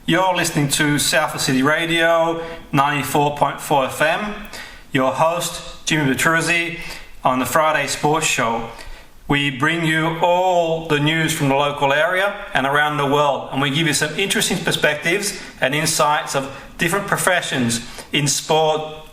You're listening to Salford City Radio, 94.4 FM. Your host, Jimmy Petruzzi, on the Friday Sports Show. We bring you all the news from the local area and around the world, and we give you some interesting perspectives and insights of different professions in sport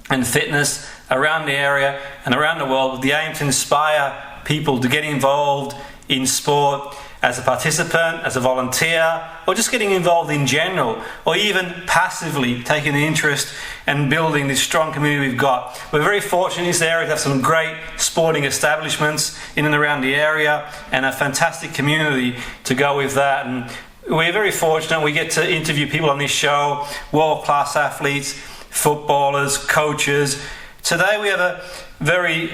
and fitness around the area and around the world, with the aim to inspire people to get involved in sport as a participant, as a volunteer, or just getting involved in general, or even passively taking an interest and building this strong community we've got. We're very fortunate in this area to have some great sporting establishments in and around the area, and a fantastic community to go with that. And we're very fortunate we get to interview people on this show, world-class athletes, footballers, coaches. Today we have a very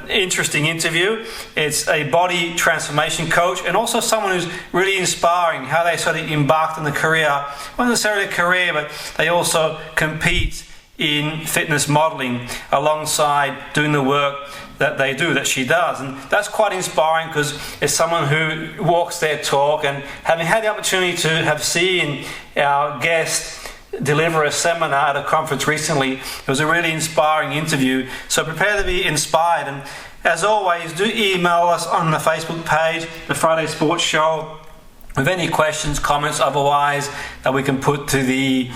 interesting interview. It's a body transformation coach and also someone who's really inspiring, how they sort of embarked on the career, not necessarily a career, but they also compete in fitness modelling alongside doing the work that they do, that she does. And that's quite inspiring because it's someone who walks their talk, and having had the opportunity to have seen our guest deliver a seminar at a conference recently, it was a really inspiring interview. So prepare to be inspired, and as always, do email us on the Facebook page, the Friday Sports Show, with any questions, comments, otherwise that we can put to the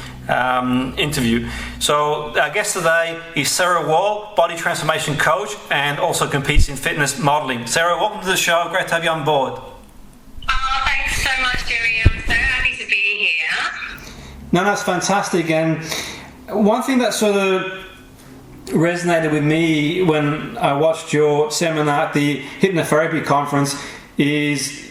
interview. So our guest today is Sarah Wall, body transformation coach, and also competes in fitness modelling. Sarah, welcome to the show. Great to have you on board. Oh, thanks so much, Jimmy. I'm so happy to be here. No, that's fantastic. And one thing that sort of resonated with me when I watched your seminar at the Hypnotherapy conference is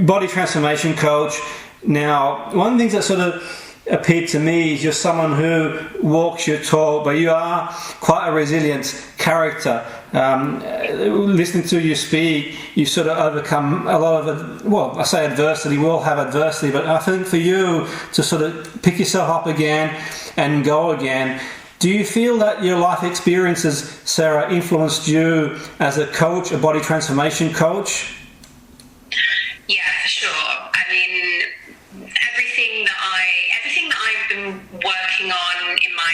body transformation coach. Now, one of the things that sort of appeared to me is you're someone who walks your talk, but you are quite a resilient character. Listening to you speak, you sort of overcome a lot of, well, I say adversity, we all have adversity, but I think for you to sort of pick yourself up again and go again, do you feel that your life experiences, Sarah, influenced you as a coach, a body transformation coach? Yeah, for sure. I mean, everything that I've been working on in my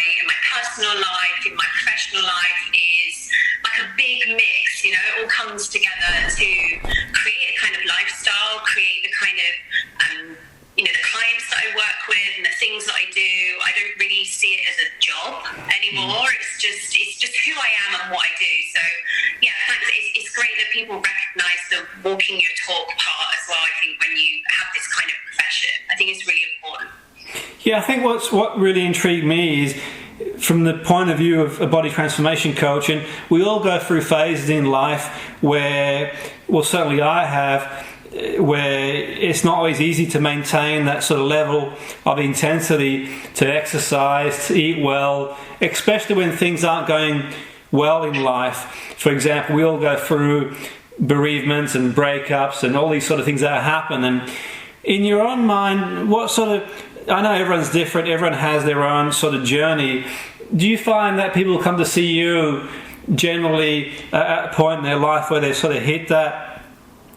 personal life, in my professional life, is like a big mix. You know, it all comes together to create a kind of lifestyle, create the kind of the clients that I work with and the things that I do. I don't really see it as a job anymore. It's just who I am and what I do. So yeah, thanks. It's great that people recognise the walking your talk part as well. I think when you have this kind of profession, I think it's really important. Yeah, I think what really intrigued me is from the point of view of a body transformation coach, and we all go through phases in life where, well, certainly I have, where it's not always easy to maintain that sort of level of intensity to exercise, to eat well, especially when things aren't going well in life. For example, we all go through bereavements and breakups and all these sort of things that happen. And in your own mind, what sort of, I know everyone's different, everyone has their own sort of journey. Do you find that people come to see you generally at a point in their life where they sort of hit that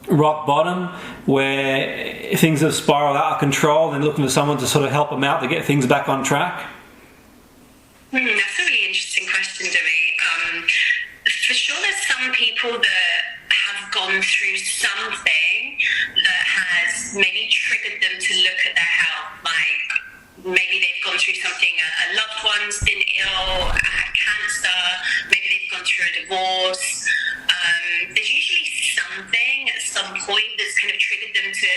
rock bottom, where things have spiraled out of control and looking for someone to sort of help them out to get things back on track? That's a really interesting question, Jimmy. For sure, there's some people that have gone through something that has maybe triggered them to look at their health. Like maybe they've gone through something, a loved one's been ill, had cancer, maybe they've gone through a divorce. There's usually something at some point that's kind of triggered them to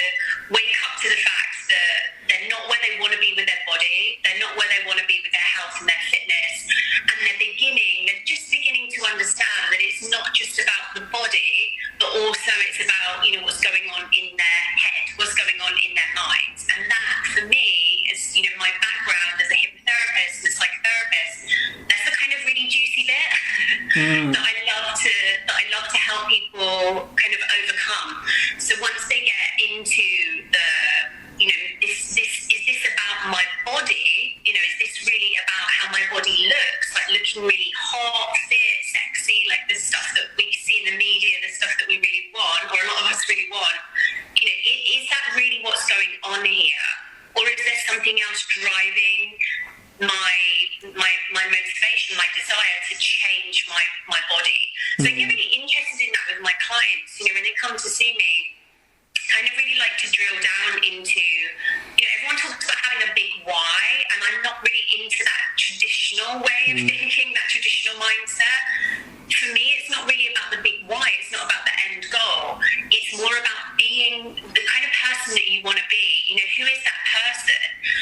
wake up to the fact that they're not where they want to be with their body, they're not where they want to be with their health and their fitness, and they're just beginning to understand that it's not just about the body, but also it's about, what's going on in their head, what's going on in their mind. And that, for me, is, my background as a hypnotherapist, as a psychotherapist, that's the kind of really juicy bit that I love to help people kind of overcome. So once they get into the, is this about my body? Is this really about how my body looks? Like looking really hot, fit, sexy, like the stuff that we see in the media, the stuff that we really want, or a lot of us really want. Is that really what's going on here? Or is there something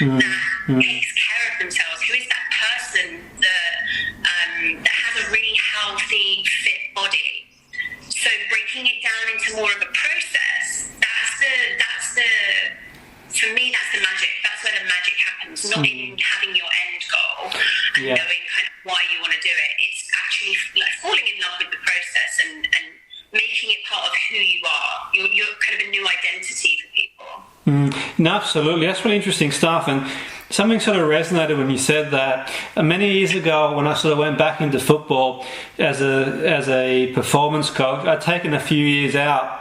that takes care of themselves? Who is that person that has a really healthy, fit body? So breaking it down into more of a process, for me, that's the magic. That's where the magic happens, not in having your end goal and knowing kind of why you want to do it. It's actually like falling in love with the process and making it part of who you are. You're kind of a new identity for people. No, absolutely. That's really interesting stuff. And something sort of resonated when you said that. Many years ago, when I sort of went back into football as a performance coach, I'd taken a few years out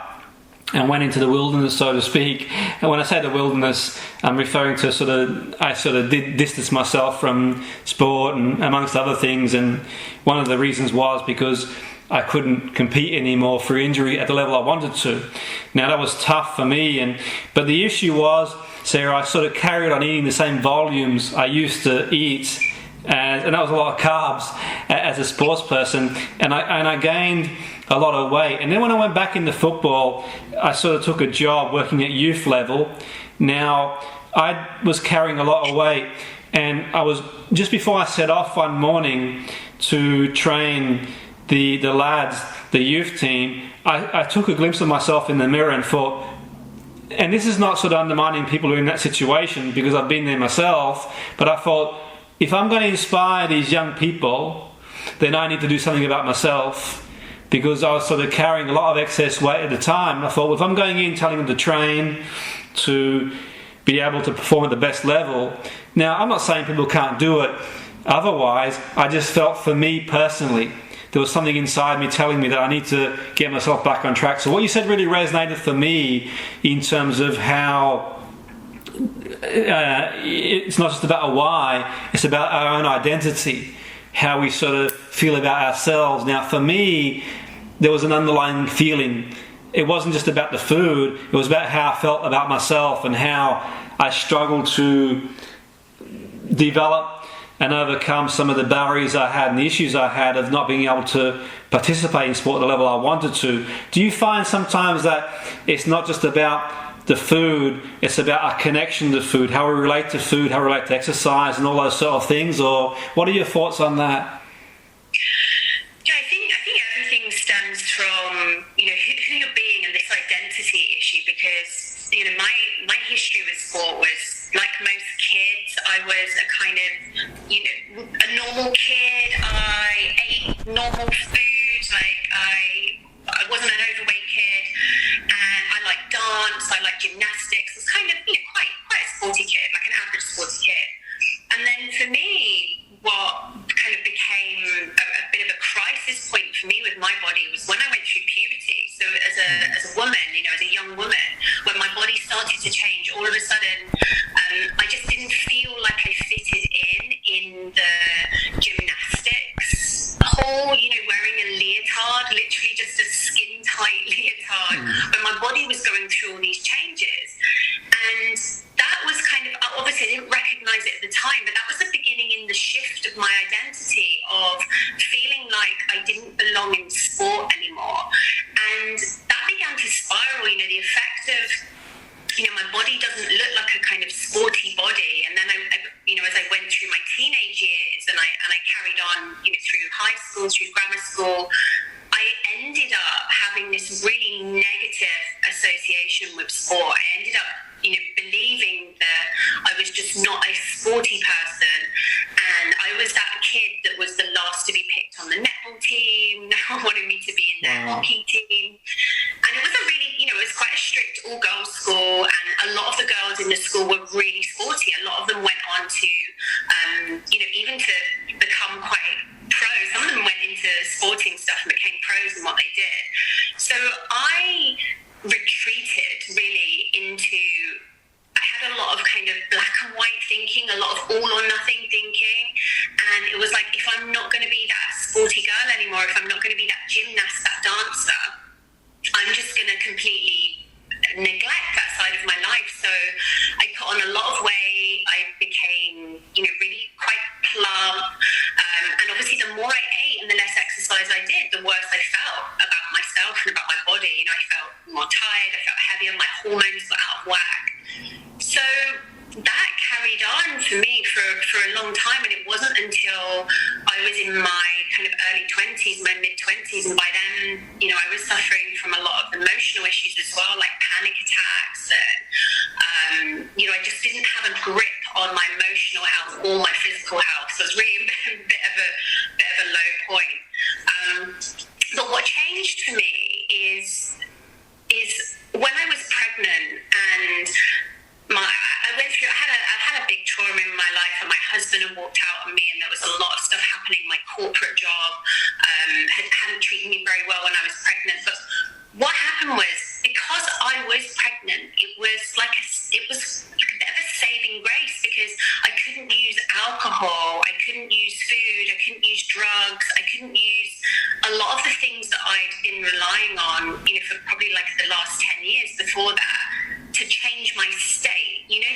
and went into the wilderness, so to speak. And when I say the wilderness, I'm referring to I did distance myself from sport and amongst other things. And one of the reasons was because I couldn't compete anymore through injury at the level I wanted to. Now that was tough for me, but the issue was, Sarah, I sort of carried on eating the same volumes I used to eat, and that was a lot of carbs as a sports person, and I gained a lot of weight. And then when I went back into football, I sort of took a job working at youth level. Now I was carrying a lot of weight, and I was just before I set off one morning to train the lads, the youth team, I took a glimpse of myself in the mirror and thought, and this is not sort of undermining people who are in that situation because I've been there myself, but I thought, if I'm going to inspire these young people, then I need to do something about myself, because I was sort of carrying a lot of excess weight at the time. And I thought, well, if I'm going in telling them to train, to be able to perform at the best level. Now, I'm not saying people can't do it otherwise. I just felt, for me personally, there was something inside me telling me that I need to get myself back on track. So what you said really resonated for me in terms of how it's not just about a why, it's about our own identity, how we sort of feel about ourselves. Now, for me, there was an underlying feeling. It wasn't just about the food, it was about how I felt about myself and how I struggled to develop and overcome some of the barriers I had and the issues I had of not being able to participate in sport at the level I wanted to. Do you find sometimes that it's not just about the food, it's about our connection to food, how we relate to food, how we relate to exercise and all those sort of things? Or what are your thoughts on that? Yeah, I think everything stems from, who you're being and this identity issue, because, my history with sport was, like most kids, I was a kind of, a normal kid. I ate normal food, I wasn't an overweight kid, and I liked dance, I liked gymnastics. I was kind of, quite a sporty kid, like an average sporty kid. And then for me, what kind of became a bit of a crisis point for me with my body was when I went through puberty. So as a woman, as a young woman, when my body started to change, all of a sudden, I just didn't feel like I fitted in the gymnastics whole, wearing a leotard, literally just a skin-tight leotard, when my body was going through all these changes. And that was kind of, obviously I didn't recognize it at the time, but that was the beginning in the shift of my identity, of feeling like I didn't belong in sport anymore. And that began to spiral, the effect of, my body doesn't look like a kind of sporty body. And then I as I went through my teenage years and I carried on, through high school, through grammar school, I ended up having this really negative association with sport. I ended up, believing that I was just not a sporty person, and I was that kid that was the last to be picked on the netball team. No one wanted me to be in their hockey team, and it was a really, it was quite a strict all-girls school, and a lot of the girls in the school were really sporty. A lot of them went on to, even to become quite pros. Some of them went into sporting stuff and became pros in what they did. So I retreated really into, I had a lot of kind of black and white thinking, a lot of all or nothing thinking, and it was like, if I'm not going to be that sporty girl anymore, if I'm not going to be that gymnast, that dancer, I'm just going to completely neglect that side of my life. So I put on a lot of weight, I became, really quite plump, and obviously the more I ate and the less exercise I did, the worse I felt about myself and about my body. I felt more tired, I felt heavier, my hormones were out of whack. So that carried carried on for me for a long time, and it wasn't until I was in my kind of early 20s, my mid-20s, and by then, you know, I was suffering from a lot of emotional issues as well, like panic attacks, and you know, I just didn't have a grip on my emotional health or my physical health, so it was really a bit of a low point. But what changed for me is when I was pregnant, and I had a big trauma in my life, and my husband had walked out on me, and there was a lot of stuff happening. My corporate job hadn't treated me very well when I was pregnant. But what happened was, because I was pregnant, it was like a bit of a saving grace, because I couldn't use alcohol, I couldn't use food, I couldn't use drugs, I couldn't use a lot of the things that I'd been relying on, you know, for probably like the last 10 years before that, to change my state, you know,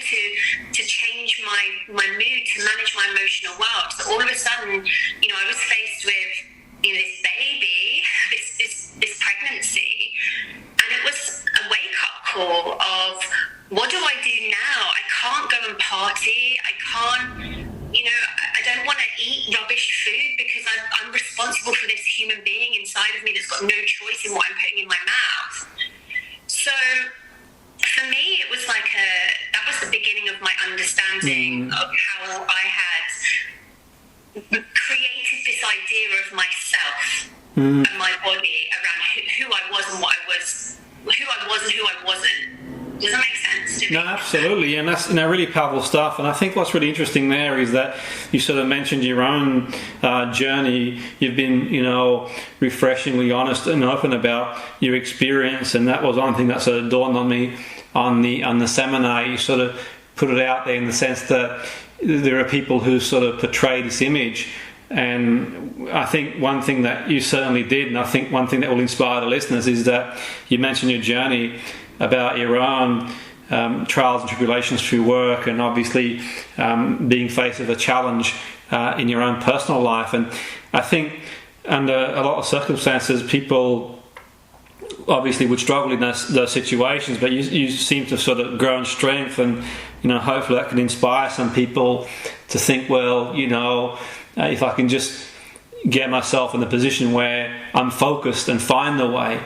to change my mood, to manage my emotional world. So all of a sudden, you know, I was faced with, you know, this baby, this pregnancy, and it was a wake-up call of, what do I do now? I can't go and party. I can't, you know, I don't want to eat rubbish food, because I'm responsible for this human being inside of me that's got no choice in what I'm putting in my mouth. So for me, it was like that was the beginning of my understanding of how I had created this idea of myself and my body around who I was and what I was, who I was and who I wasn't. Does that make sense to me? No, absolutely, and that's, you know, really powerful stuff. And I think what's really interesting there is that you sort of mentioned your own journey. You've been, you know, refreshingly honest and open about your experience, and that was one thing that sort of dawned on me on the seminar. You sort of put it out there in the sense that there are people who sort of portray this image. And I think one thing that you certainly did, and I think one thing that will inspire the listeners, is that you mentioned your journey about your own trials and tribulations through work, and obviously being faced with a challenge in your own personal life. And I think under a lot of circumstances, people obviously would struggle in those situations, but you seem to sort of grow in strength, and, you know, hopefully that can inspire some people to think, well, you know, if I can just get myself in the position where I'm focused and find the way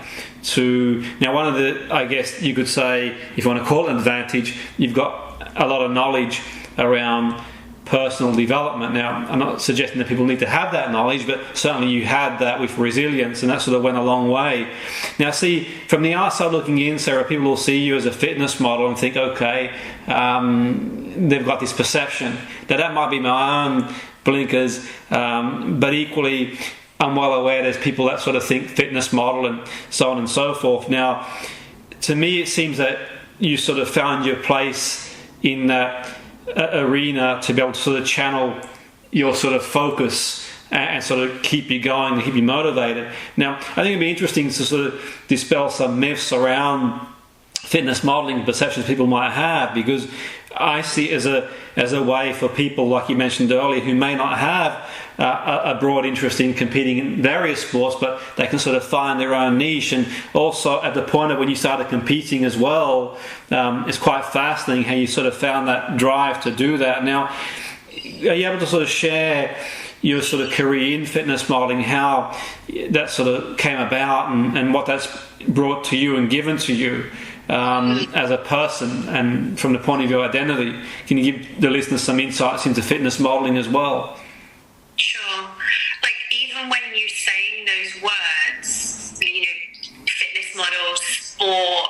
to... Now, one of the, I guess you could say, if you want to call it an advantage, you've got a lot of knowledge around personal development. Now, I'm not suggesting that people need to have that knowledge, but certainly you had that with resilience, and that sort of went a long way. Now, see, from the outside looking in, Sarah, people will see you as a fitness model and think, okay, they've got this perception. Now, that might be my own blinkers, but equally, I'm well aware there's people that sort of think fitness model and so on and so forth. Now, to me, it seems that you sort of found your place in that arena to be able to sort of channel your sort of focus and sort of keep you going and keep you motivated. Now, I think it'd be interesting to sort of dispel some myths around fitness modeling perceptions people might have, because I see it as a way for people, like you mentioned earlier, who may not have a broad interest in competing in various sports, but they can sort of find their own niche. And also at the point of when you started competing as well, it's quite fascinating how you sort of found that drive to do that. Now, are you able to sort of share your sort of career in fitness modeling, how that sort of came about, and what that's brought to you and given to you as a person, and from the point of your identity? Can you give the listeners some insights into fitness modeling as well? Sure. Like, even when you're saying those words, you know, fitness models, sport,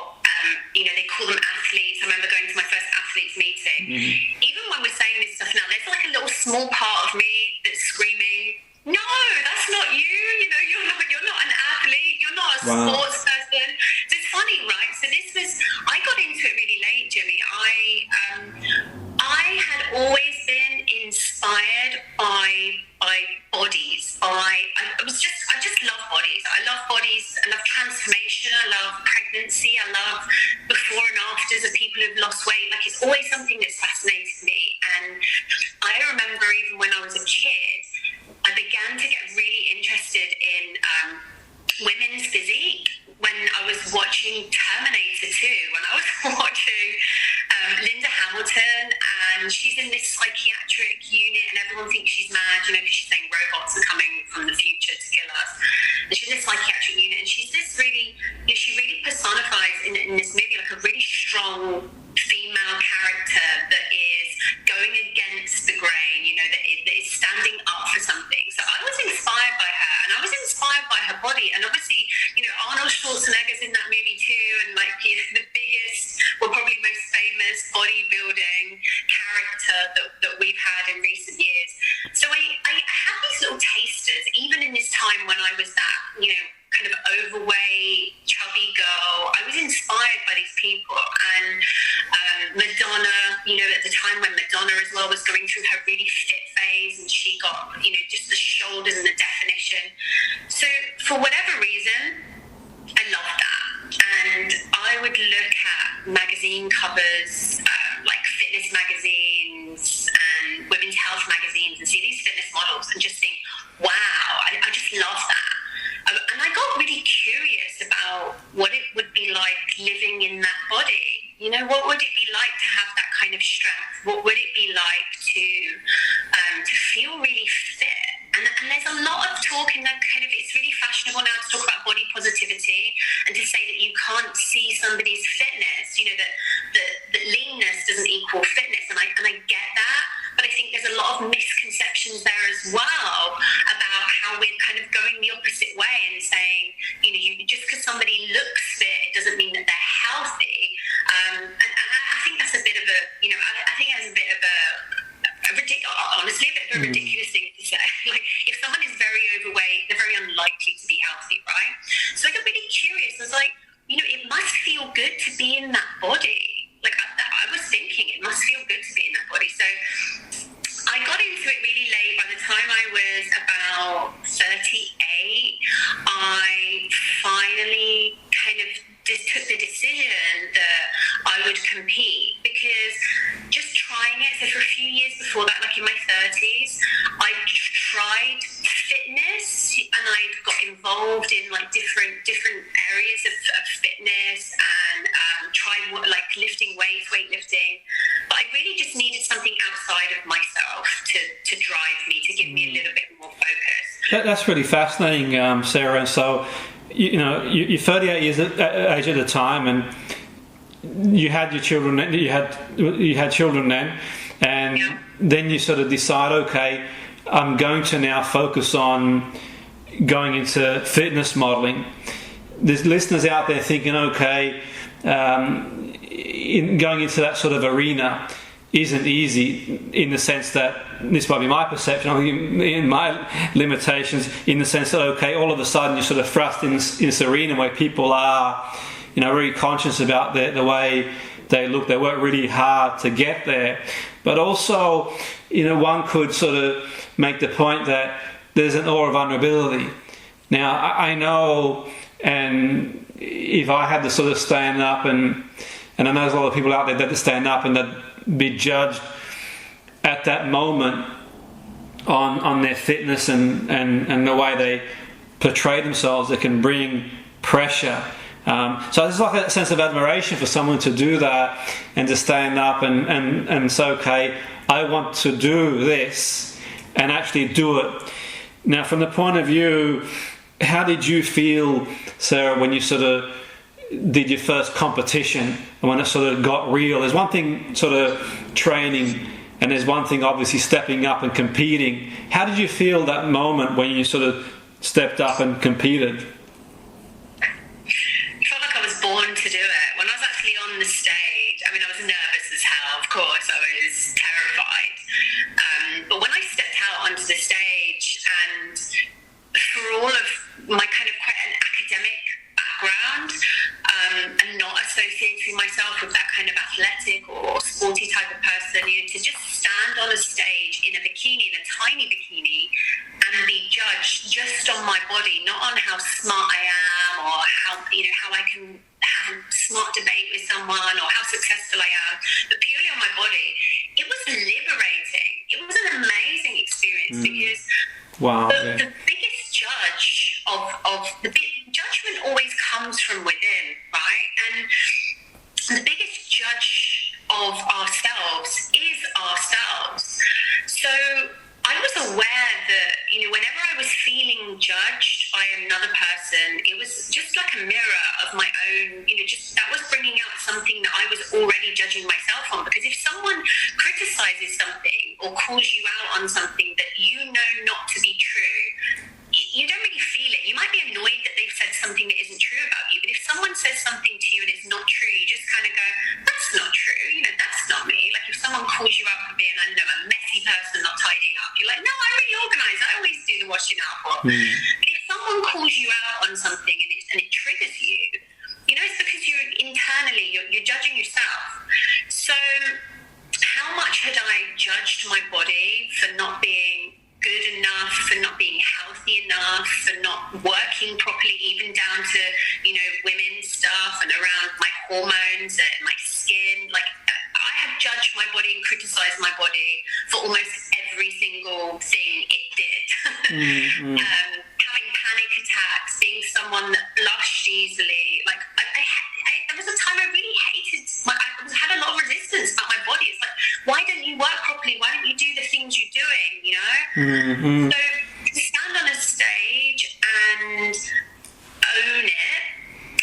you know, they call them athletes. I remember going to my first athletes meeting. Even when we're saying this stuff now, there's like a little small part of me that's screaming, no, that's not you. You know, you're not an athlete. You're not a sports person. So it's funny, right? So I got into it really late, Jimmy. I had always been inspired by bodies. I just love bodies. I love bodies. I love transformation. I love pregnancy. I love before and afters of people who've lost weight. Like, it's always something that's fascinated me. And I remember even when I was a kid, I began to get really interested in women's physique when I was watching Terminator 2, when I was watching Linda Hamilton and she's in this psychiatric unit, and everyone thinks she's mad, because she's saying robots are coming from the future to kill us. And she's in this psychiatric unit, and she's this really, she really personifies in this movie like a really strong female character that is going against the grain, that is standing up for something. So I was inspired by her, and I was inspired by her body. And obviously, Arnold Schwarzenegger's in that movie too, and the biggest, probably most famous bodybuilding character that we've had in recent years. So I had these little tasters, even in this time when I was that, kind of overweight, chubby girl. I was inspired by these people. And Madonna, at the time when Madonna as well was going through her really fit phase, and she got, just the shoulders and the definition. So for whatever reason, I loved that. And I would look at magazine covers, like fitness magazines and women's health magazines, and see these fitness models and just think, wow, I just love that. And I got really curious about what it would be like living in that body. What would it be like to have that kind of strength? What would it be like to feel really fit? And there's a lot of talk in that kind of, it's really fashionable now to talk about body positivity and to say that you can't see somebody's fitness, that leanness doesn't equal fitness. And I get that, but I think there's a lot of misconceptions there as well about how we're kind of going the opposite way and saying, just because somebody looks fit, it doesn't mean that they're healthy. And I think that's a bit of a, I think that's a bit of honestly, a bit of a ridiculous thing to say. If someone is very overweight, they're very unlikely to be healthy, right? So I got really curious. I was like, it must feel good to be in that body. I was thinking it must feel good to be in that body. So I got into it really late. By the time I was about 38, I finally kind of just took the decision that I would compete, because just trying it, so for a few years before that, in my 30s, I tried fitness, and I got involved in different areas of fitness, and tried lifting weights, weightlifting, but I really just needed something outside of myself to drive me, to give me a little bit more focus. That's really fascinating, Sarah. And so, you're 38 years of age at the time, and you had your children. You had children then, and then you sort of decide, okay, I'm going to now focus on going into fitness modeling. There's listeners out there thinking, okay, going into that sort of arena isn't easy, in the sense that, this might be my perception, in my limitations, in the sense that, okay, all of a sudden you're sort of thrust in this arena where people are, really conscious about the way they look. They work really hard to get there. But also, one could sort of make the point that there's an aura of vulnerability. Now, I know, and if I had to sort of stand up, and I know there's a lot of people out there that stand up and that be judged at that moment on their fitness and the way they portray themselves, that can bring pressure. So there's like a sense of admiration for someone to do that and to stand up and say, okay, I want to do this, and actually do it. Now, from the point of view, how did you feel, Sarah, when you sort of did your first competition, and when it sort of got real? There's one thing sort of training, and there's one thing obviously stepping up and competing. How did you feel that moment when you sort of stepped up and competed? I felt like I was born to do it. When I was actually on the stage, I was nervous as hell, of course. I was terrified. But when I stepped out onto the stage, and for all of my kind of quite an academic background, and not associating myself with that kind of athletic or sporty type of person, to just stand on a stage in a bikini, in a tiny bikini, and be judged just on my body, not on how smart I am, or how I can have a smart debate with someone, or how successful I am, but purely on my body. It was liberating. It was an amazing experience, because the biggest judge of the judgment always comes from within, right? And the biggest judge of ourselves is our another person, it was just like a mirror of my own, just that was bringing out something that I was already judging myself on. Because if someone criticizes something or calls you out on something that you know not to be true, you don't really feel it. You might be annoyed that they've said something that isn't true about you, but if someone says something to you and it's not true, you just kind of go, that's not true, that's not me. Like if someone calls you out for being, I don't know, a messy person, not tidying up, you're like, no, I'm really organised, I always do the washing up. Or if someone calls you out on something and it triggers you, it's because you're internally, you're judging yourself. So how much had I judged my body for not being good enough, for not being healthy enough, for not working properly, even down to, women's stuff and around my hormones and my skin. Like, I have judged my body and criticized my body for almost every single thing it did. Having panic attacks, being someone that blushed easily. Like, there was a time I really hated, I had a lot of resistance about my body. It's like, why don't you work properly? Why don't you do the things you're doing, So to stand on a stage and own it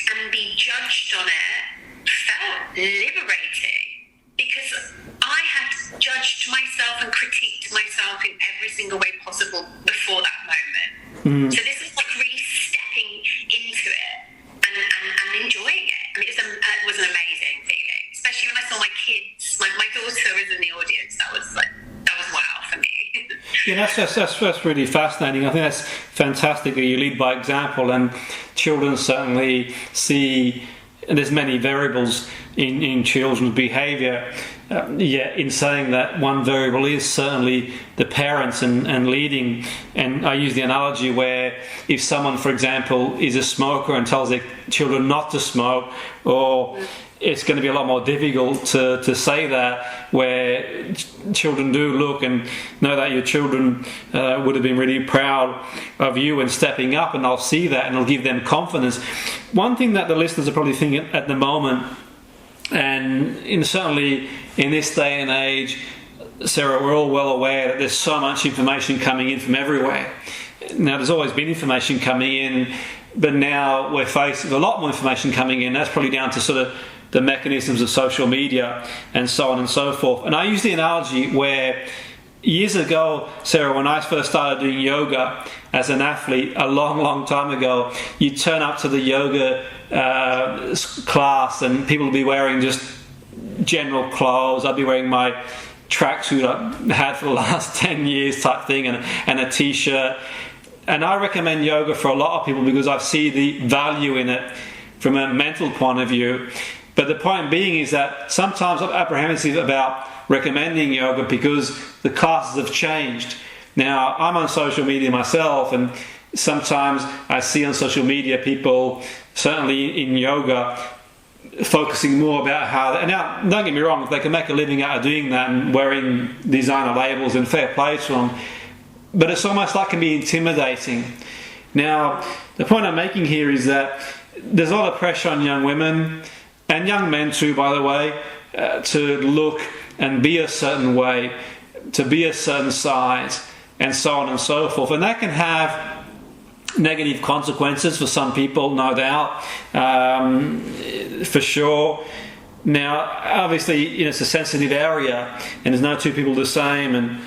and be judged on it felt liberating, because I had judged myself and critiqued myself in every single way possible before that moment. So this is like really stepping into it and enjoying it. I mean, it was an amazing feeling, especially when I saw my kids. My daughter was in the audience. That was wow for me. Yeah, that's really fascinating. I think that's fantastic that you lead by example, and children certainly see. And there's many variables in children's behaviour. Yet in saying that, one variable is certainly the parents and leading. And I use the analogy where if someone, for example, is a smoker and tells their children not to smoke, or it's going to be a lot more difficult to say that, where children do look and know that your children would have been really proud of you and stepping up, and they'll see that and it'll give them confidence. One thing that the listeners are probably thinking at the moment, and certainly in this day and age, Sarah, we're all well aware that there's so much information coming in from everywhere. Now, there's always been information coming in, but now we're faced with a lot more information coming in. That's probably down to sort of the mechanisms of social media and so on and so forth. And I use the analogy where years ago, Sarah, when I first started doing yoga as an athlete a long time ago, you'd turn up to the yoga class and people would be wearing just general clothes. I'd be wearing my tracksuit I had for the last 10 years type thing and a t-shirt. And I recommend yoga for a lot of people because I see the value in it from a mental point of view. But the point being is that sometimes I'm apprehensive about recommending yoga because the classes have changed. Now, I'm on social media myself, and sometimes I see on social media people, certainly in yoga, focusing more about how... And now, don't get me wrong, if they can make a living out of doing that and wearing designer labels, and fair play to them, but it's almost like it can be intimidating. Now, the point I'm making here is that there's a lot of pressure on young women, and young men too, by the way, to look and be a certain way, to be a certain size, and so on and so forth. And that can have negative consequences for some people, no doubt, for sure. Now, obviously, it's a sensitive area, and there's no two people the same, and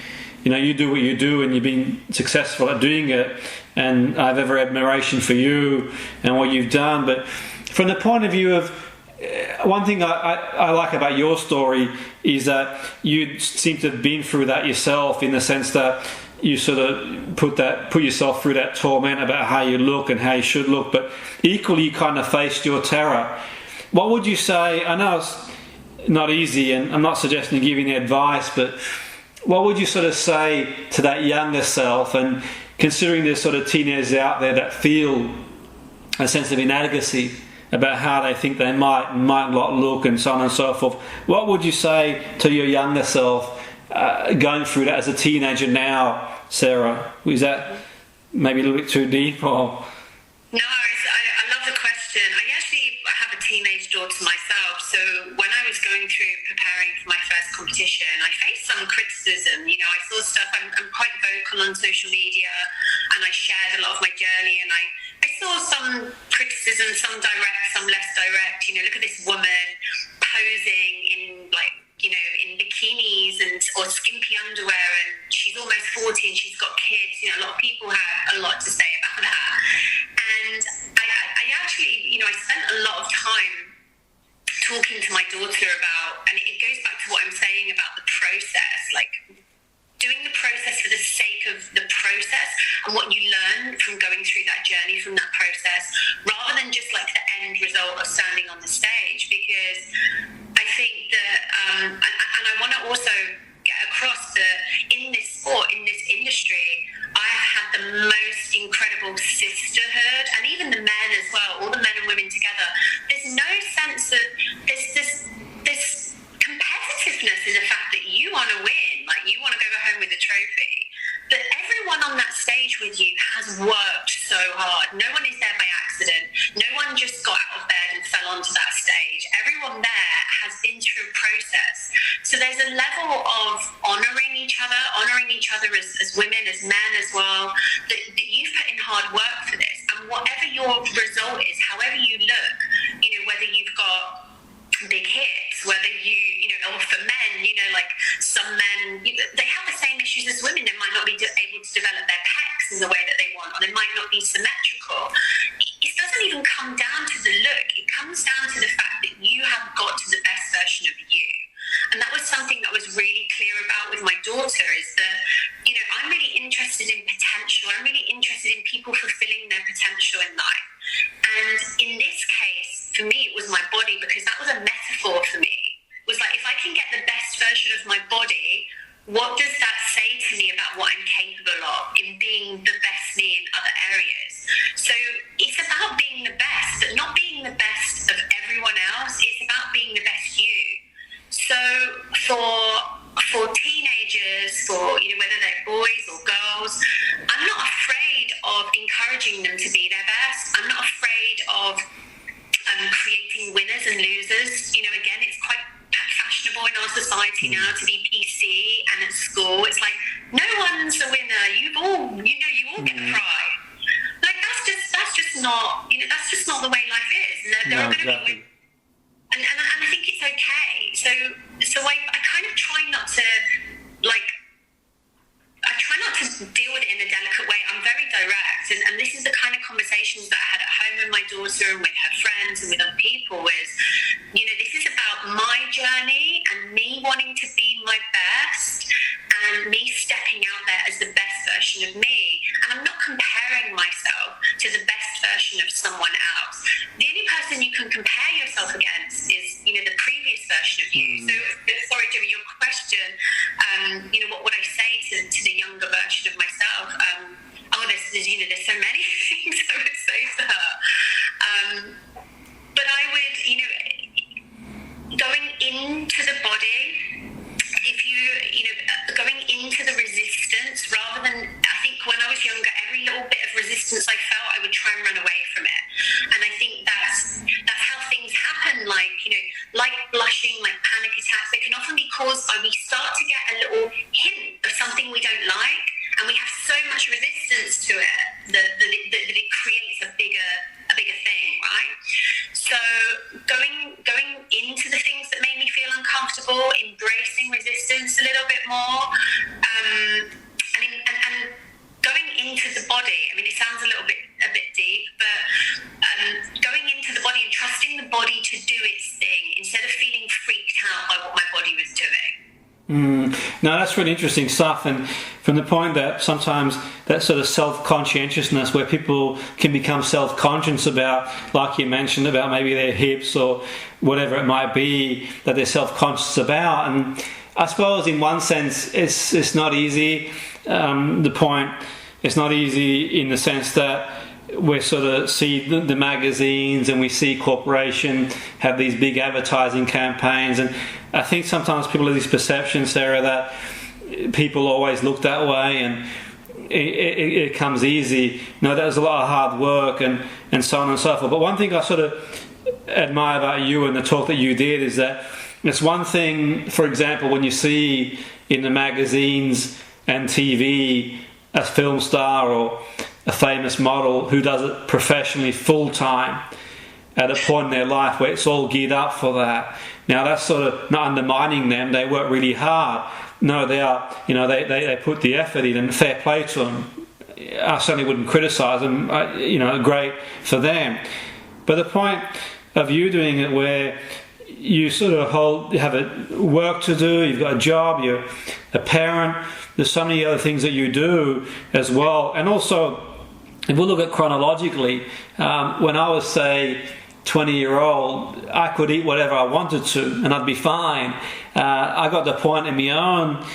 you do what you do, and you've been successful at doing it, and I have every admiration for you and what you've done. But from the point of view of one thing I like about your story is that you seem to have been through that yourself, in the sense that you sort of put yourself through that torment about how you look and how you should look, but equally you kind of faced your terror. What would you say? I know it's not easy, and I'm not suggesting giving advice, but what would you sort of say to that younger self, and considering there's sort of teenagers out there that feel a sense of inadequacy about how they think they might not look, and so on and so forth, what would you say to your younger self going through that as a teenager now, Sarah? Is that maybe a little bit too deep? Or? No, I love the question. I have a teenage daughter myself, so when I was going going through preparing for my first competition, I faced some criticism. You know, I saw stuff, I'm quite vocal on social media, and I shared a lot of my journey, and I saw some criticism, some direct, some less direct. You know, look at this woman posing in, like, you know, in bikinis or skimpy underwear, and she's almost 40 and she's got kids. You know, a lot of people have a lot to say about that. And I actually, you know, I spent a lot of time talking to my daughter about, and it goes back to what I'm saying about the process, like doing the process for the sake of the process and what you learn from going through that journey, from that process, rather than just like the end result of standing on the stage. Because I think that, and I want to also get across that in this sport, in this industry, I have had the most incredible sisterhood, and even the men as well, all the men and women together. There's no sense of this competitiveness in the fact that you want to win, like you want to go home with a trophy. But everyone on that stage with you has worked so hard. No one is there by accident. No one just got out of bed and fell onto that stage. Everyone there has been through a process. So there's a level of honouring each other as women, as men as well, that you've put in hard work for this. And whatever your result is, however you look, you know, whether you've got big hips, whether you know, or for men, you know, like some men, they have the same issues as women. They might not be able to develop their pecs in the way that they want, or they might not be symmetrical. It doesn't even come down to the look. It comes down to the fact that you have got to the best version of you. And that was something that was really clear about with my daughter, is that, you know, I'm really interested in potential. I'm really interested in people fulfilling their potential in life. And in this case, for me, it was my body, because that was a metaphor for me. It was like, if I can get the best version of my body, what does that say to me about what I'm capable of in being the best me in other areas? So it's about being the best, but not being the best of everyone else. It's about being the best you. So for teenagers, for, you know, whether they're boys or girls, I'm not afraid of encouraging them to be their best. I'm not afraid of creating winners and losers. You know, again, it's quite fashionable in our society now to be PC, and at school it's like, no one's a winner. You all get a prize. Like that's just not, you know, that's just not the way life is. There are going to be, and I think it's okay. So I kind of try not to, like, I try not to deal with it in a delicate way. I'm very direct, and this is the kind of conversations that I had at home with my daughter and with her friends and with other people, is, you know, this is about my journey and me wanting to be my best and me stepping out there as the best version of me. And I'm not comparing myself to the best version of someone else. The only person you can compare yourself against is, you know, the previous version of you. So, sorry, Jimmy, your question, you know, what would I say to the younger version of myself? There's you know, there's so many things I would say to her. But I would, you know, going into the body, if you know, going into the resistance, rather than, I think when I was younger, every little bit of resistance I felt, I would try and run away from it. And I think that's how things happen, like, you know, like blushing, like panic attacks. They can often be caused by, we start to get a little hint of something we don't like, and we have so much resistance to it that it creates a bigger thing, right? So going into the things that made me feel uncomfortable, embracing resistance a little bit more, and going into the body. I mean, it sounds a bit deep, but going into the body and trusting the body to do its thing instead of feeling freaked out by what my body was doing. No, that's really interesting stuff, and from the point that sometimes that sort of self-conscientiousness where people can become self-conscious about, like you mentioned, about maybe their hips or whatever it might be that they're self-conscious about. And I suppose in one sense it's not easy. It's not easy in the sense that we sort of see the magazines and we see corporation have these big advertising campaigns, and I think sometimes people have this perception, Sarah, that people always look that way and it comes easy. No, there's a lot of hard work and so on and so forth. But one thing I sort of admire about you and the talk that you did is that it's one thing, for example, when you see in the magazines and TV a film star or a famous model who does it professionally full-time at a point in their life where it's all geared up for that. Now, that's sort of not undermining them. They work really hard. No, they are, they put the effort in, and fair play to them. I certainly wouldn't criticise them, great for them. But the point of you doing it where you sort of have a work to do, you've got a job, you're a parent, there's so many other things that you do as well. And also, if we look at chronologically, when I was, say, 20-year-old, I could eat whatever I wanted to and I'd be fine. I got to the point in my own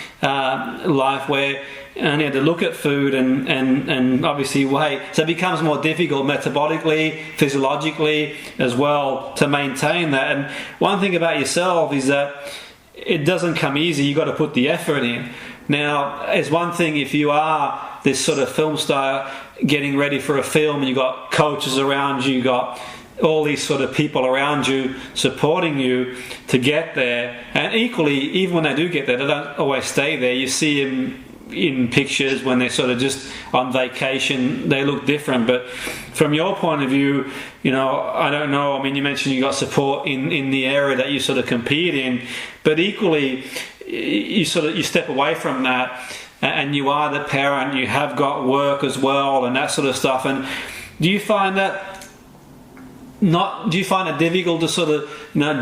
life where I only had to look at food and obviously weight. So it becomes more difficult metabolically, physiologically as well to maintain that. And one thing about yourself is that it doesn't come easy. You've got to put the effort in. Now, it's one thing if you are this sort of film star getting ready for a film and you've got coaches around you, you've got all these sort of people around you supporting you to get there. And equally, even when they do get there, they don't always stay there. You see them in pictures when they're sort of just on vacation, they look different. But from your point of view, I don't know. I mean, you mentioned you got support in the area that you sort of compete in, but equally, you step away from that, and you are the parent. You have got work as well, and that sort of stuff. And do you find it difficult to sort of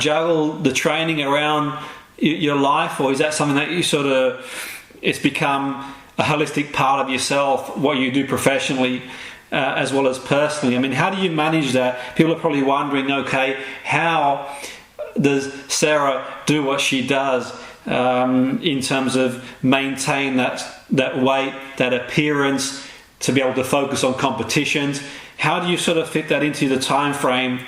juggle the training around your life, or is that something that you sort of it's become a holistic part of yourself, what you do professionally as well as personally? I mean, how do you manage that? People are probably wondering, okay, how does Sarah do what she does in terms of maintain that weight, that appearance, to be able to focus on competitions? How do you sort of fit that into the time frame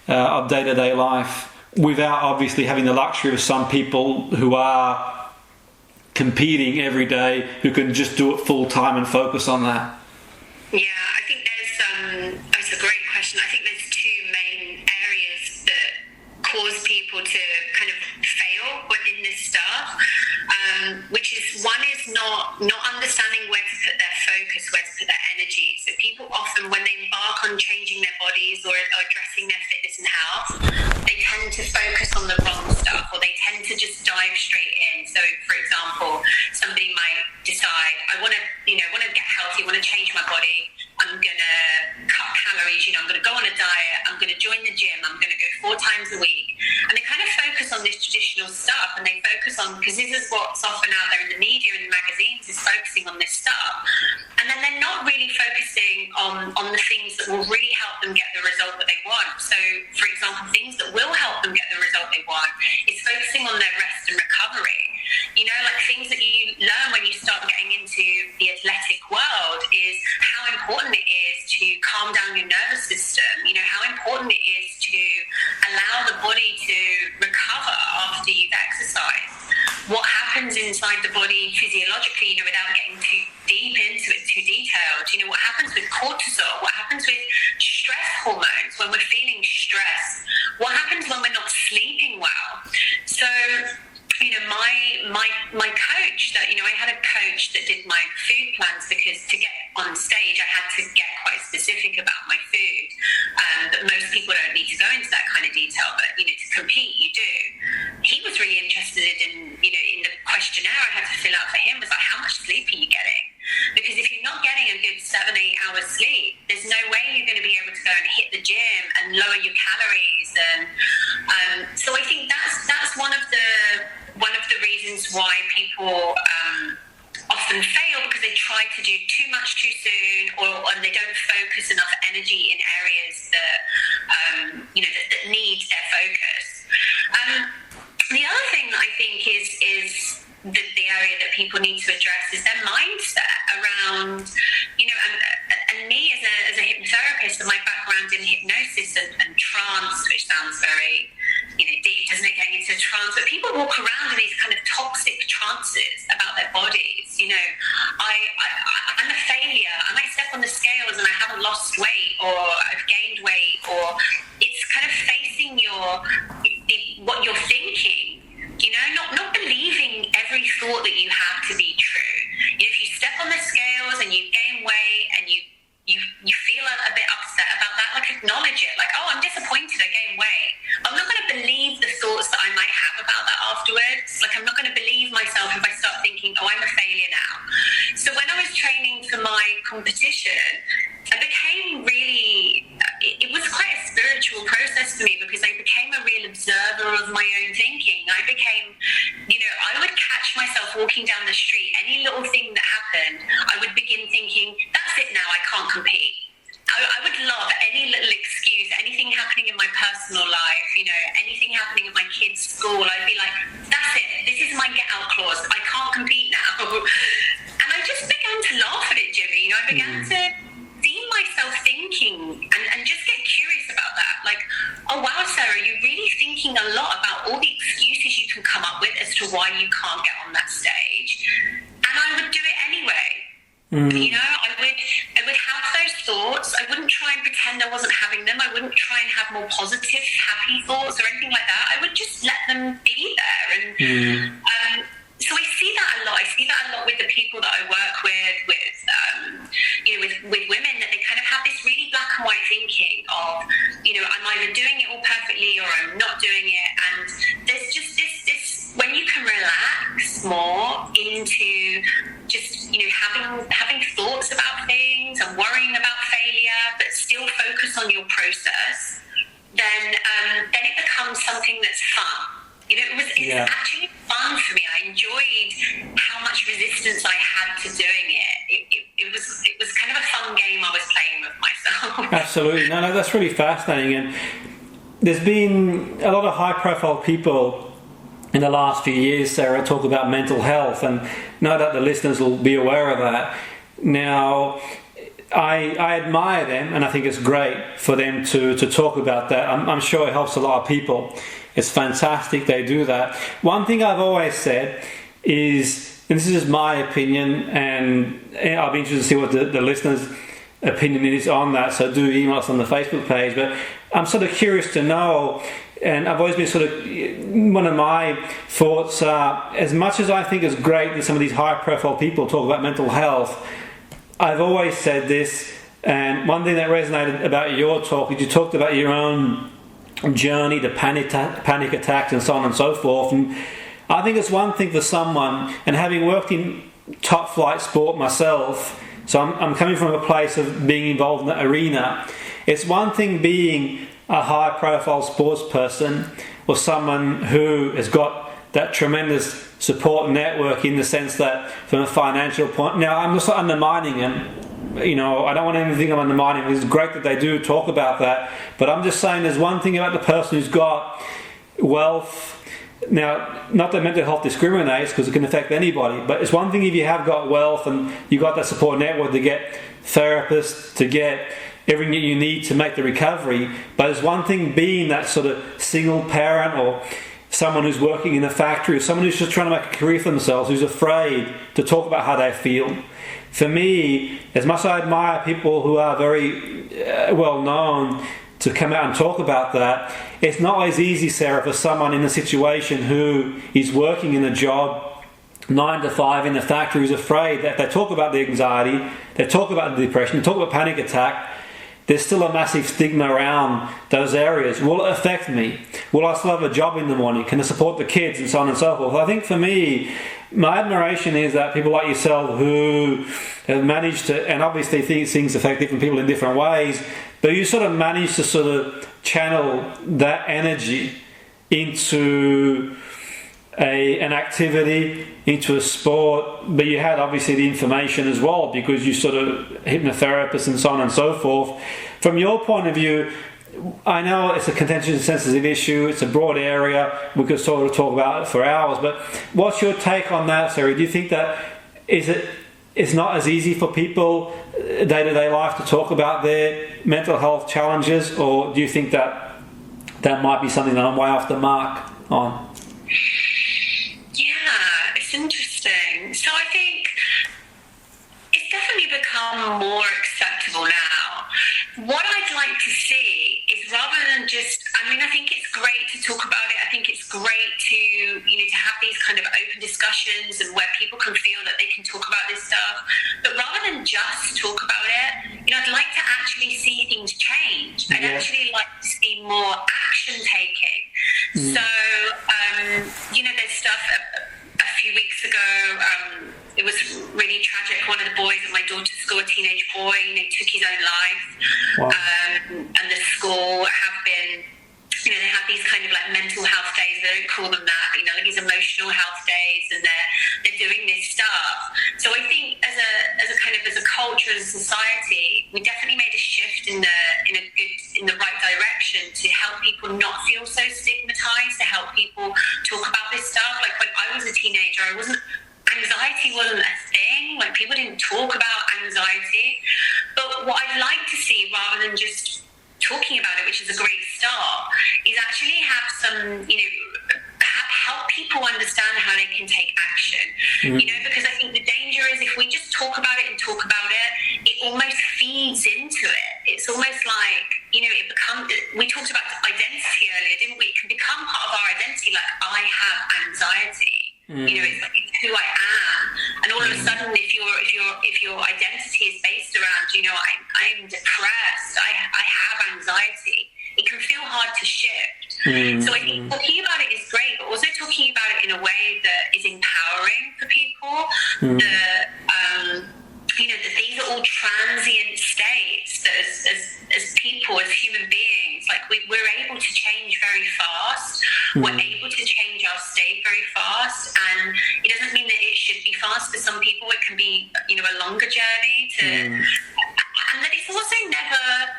of day-to-day life without obviously having the luxury of some people who are competing every day, who can just do it full-time and focus on that? Yeah, I think that's a great question. I think there's two main areas that cause people to kind of fail in this stuff, which is, one is not understanding where to put their focus, where to put their energy. So people often, when they embark on changing their bodies or addressing their fitness and health, they tend to focus on the wrong stuff, or they tend to just dive straight in. So, for example, somebody might decide, I want to get healthy, I want to change my body, I'm going to cut calories, I'm going to go on a diet, I'm going to join the gym, I'm going to go 4 times a week. And they kind of focus on this traditional stuff, and they focus on, because this is what's often out there in the media and the magazines, is focusing on this stuff. And then they're not really focusing on the things that will really help them get the result that they want. So, for example, things that will help them get the result they want is focusing on their rest and recovery. Like things that you learn when you start getting into the athletic world is how important it is to calm down your nervous system, how important it is to allow the body to recover after you've exercised. What happens inside the body physiologically, without getting too deep into it, too detailed, what happens with cortisol, what happens with stress hormones when we're feeling stressed, what happens when we're not sleeping well. So, my coach that, I had a coach that did my food plans, because to get on stage, I had to get quite specific about my food. But most people don't need to go into that kind of detail, but, to compete, you do. He was really interested in the questionnaire I had to fill out for him was like, how much sleep are you getting? Because if you're not getting a good 7-8 hours sleep, there's no way you're going to be able to go and hit the gym and lower your calories. And so I think that's one of the reasons why people often fail, because they try to do too much too soon, or they don't focus enough energy in areas that that need their focus. The other thing that I think is the area that people need to address is their mindset around, and me as a hypnotherapist, and my background in hypnosis and trance, which sounds very, deep, doesn't it, getting into trance, but people walk around in these kind of toxic trances about their bodies. I'm a failure, I might step on the scales and I haven't lost weight, or I've gained weight, or it's kind of facing what you're thinking thought that you have to be true. You know, if you step on the scales and you gain weight and you feel a bit upset about that, like acknowledge it. Like, oh, I'm disappointed I gained weight. I'm not going to believe the thoughts that I might have about that afterwards. Like, I'm not going to believe myself if I start thinking, oh, I'm a failure now. So when I was training for my competition, I became really, it was quite a spiritual process for me, because I became a real observer of my own thinking. I became, you know, I would catch myself walking down the street, any little thing that happened, I would begin thinking, that's it now, I can't compete. I would love any little excuse, anything happening in my personal life, you know, anything happening at my kids' school, I'd be like, that's it, this is my get out clause, I can't compete now. And I just began to laugh at it, Jimmy. You know, I began to see myself thinking and just get curious about that. Like, oh wow, Sarah, you're really thinking a lot about all the excuses you can come up with as to why you can't get on that stage. And I would do it anyway. You know, I would have those thoughts. I wouldn't try and pretend I wasn't having them. I wouldn't try and have more positive, happy thoughts or anything like that. I would just let them be there. And so I see that a lot. I see that a lot with the people that I work with you know, with women, that they kind of have this really black and white thinking of, you know, I'm either doing it all perfectly or I'm not doing it. And there's just this when you can relax more into just, you know, having thoughts about things and worrying about failure, but still focus on your process, then it becomes something that's fun. You know, it's actually fun for me. I enjoyed how much resistance I had to doing it. It was kind of a fun game I was playing with myself. Absolutely. No, that's really fascinating. And there's been a lot of high-profile people in the last few years, Sarah, talk about mental health, and no doubt the listeners will be aware of that. Now, I admire them, and I think it's great for them to talk about that. I'm sure it helps a lot of people. It's fantastic they do that. One thing I've always said is, and this is just my opinion, and I'll be interested to see what the listeners' opinion is on that, so do email us on the Facebook page, but I'm sort of curious to know, and I've always been sort of, one of my thoughts are, as much as I think it's great that some of these high-profile people talk about mental health, I've always said this, and one thing that resonated about your talk is you talked about your own journey to panic attacks and so on and so forth. And I think it's one thing for someone, and having worked in top flight sport myself, so I'm coming from a place of being involved in that arena. It's one thing being a high profile sports person or someone who has got that tremendous support network, in the sense that from a financial point, now I'm just not undermining them. You know, I don't want anything to think I'm undermining. It's great that they do talk about that, but I'm just saying there's one thing about the person who's got wealth. Now, not that mental health discriminates, because it can affect anybody, but it's one thing if you have got wealth and you've got that support network to get therapists, to get everything that you need to make the recovery, but it's one thing being that sort of single parent, or someone who's working in a factory, or someone who's just trying to make a career for themselves, who's afraid to talk about how they feel. For me, as much as I admire people who are very well known to come out and talk about that, it's not always easy, Sarah, for someone in a situation who is working in a job 9 to 5 in the factory, who's afraid that if they talk about the anxiety, they talk about the depression, they talk about panic attack, there's still a massive stigma around those areas. Will it affect me? Will I still have a job in the morning? Can I support the kids? And so on and so forth. I think for me, my admiration is that people like yourself who have managed to, and obviously things affect different people in different ways, but you sort of managed to sort of channel that energy into an activity, into a sport, but you had obviously the information as well, because you sort of hypnotherapist and so on and so forth. From your point of view, I know it's a contentious and sensitive issue, it's a broad area, we could sort of talk about it for hours, but what's your take on that, Sarah? Do you think that it's not as easy for people day-to-day life to talk about their mental health challenges, or do you think that might be something that I'm way off the mark on? Yeah, it's interesting. So I think it's definitely become more acceptable now. What I'd like to see is, rather than just, I mean, I think it's great to talk about it. I think it's great to, to have these kind of open discussions and where people can feel that they can talk about this stuff. But rather than just talk about it, I'd like to actually see things change. I'd actually like to see more action taking. So, there's stuff a few weeks ago, it was really tragic. One of the boys at my daughter's school, a teenage boy, took his own life. Wow. And the school have been, they have these kind of like mental health days. They don't call them that, like these emotional health days, and they're doing this stuff. So I think as a culture, as a society, we definitely made a shift in the right direction to help people not feel so stigmatized, to help people talk about this stuff. Like when I was a teenager, anxiety wasn't a thing. Like people didn't talk about anxiety. But what I'd like to see, rather than just talking about it, which is a great start, is actually have some, help people understand how they can take action. Because I think the danger is if we just talk about it, it almost feeds into it. It's almost like, it becomes, we talked about identity earlier, didn't we? It can become part of our identity, like I have anxiety. It's like it's who I am, and all of a sudden, if your identity is based around, I'm depressed, I have anxiety, it can feel hard to shift. So I think talking about it is great, but also talking about it in a way that is empowering for people. That these are all transient states. That as people, as human beings, like we're able to change very fast. We're able to change our state very fast, and it doesn't mean that it should be fast. For some people, it can be a longer journey and that it's also never